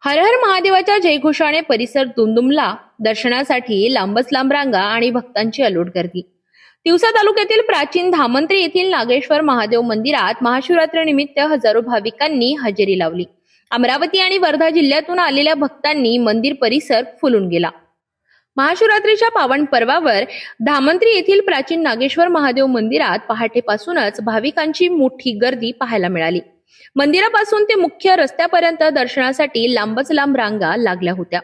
हर हर महादेवाच्या जयघोषाने परिसर दुमदुमला. दर्शनासाठी लांबच लांब रांगा आणि भक्तांची अलोट गर्दी. तिवसा तालुक्यातील प्राचीन धामंत्री येथील नागेश्वर महादेव मंदिरात महाशिवरात्रीनिमित्त हजारो भाविकांनी हजेरी लावली. अमरावती आणि वर्धा जिल्ह्यातून आलेल्या भक्तांनी मंदिर परिसर फुलून गेला. महाशिवरात्रीच्या पावन पर्वावर धामंत्री येथील प्राचीन नागेश्वर महादेव मंदिरात पहाटेपासूनच भाविकांची मोठी गर्दी पाहायला मिळाली. मंदिरापासून ते मुख्य रस्त्यापर्यंत दर्शनासाठी लांबच लांब रांगा लागल्या होत्या.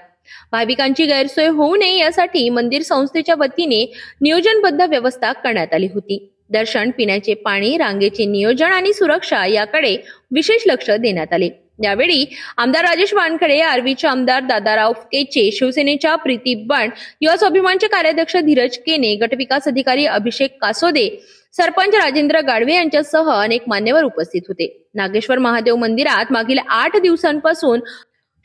भाविकांची गैरसोय होऊ नये यासाठी मंदिर संस्थेच्या वतीने नियोजनबद्ध व्यवस्था करण्यात आली होती. दर्शन, पिण्याचे पाणी, रांगेचे नियोजन आणि सुरक्षा याकडे विशेष लक्ष देण्यात आले. यावेळी आमदार राजेश वानखडे, आर्वीचे आमदार दादाराव केचे, शिवसेनेच्या प्रीती बंड, युवा स्वाभिमानचे कार्याध्यक्ष धीरज केने, गटविकास अधिकारी अभिषेक कासोदे, सरपंच राजेंद्र गाडवे यांच्यासह अनेक मान्यवर उपस्थित होते. नागेश्वर महादेव मंदिरात मागील 8 दिवसांपासून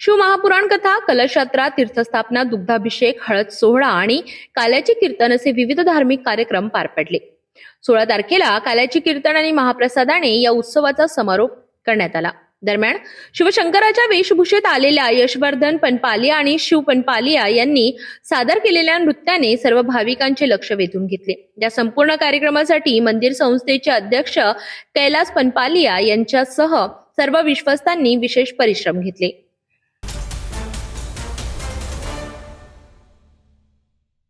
शिवमहापुराण कथा, कलशयात्रा, तीर्थस्थापना, दुग्धाभिषेक, हळद सोहळा आणि काल्याचे कीर्तन असे विविध धार्मिक कार्यक्रम पार पडले. 16 तारखेला काल्याचे कीर्तन आणि महाप्रसादाने या उत्सवाचा समारोप करण्यात आला. दरम्यान शिवशंकराच्या वेशभूषेत आलेल्या यशवर्धन पनपालिया आणि शिव पनपालिया यांनी सादर केलेल्या नृत्याने सर्व भाविकांचे लक्ष वेधून घेतले. या संपूर्ण कार्यक्रमासाठी मंदिर संस्थेचे अध्यक्ष कैलास पनपालिया यांच्यासह सर्व विश्वस्तांनी विशेष परिश्रम घेतले.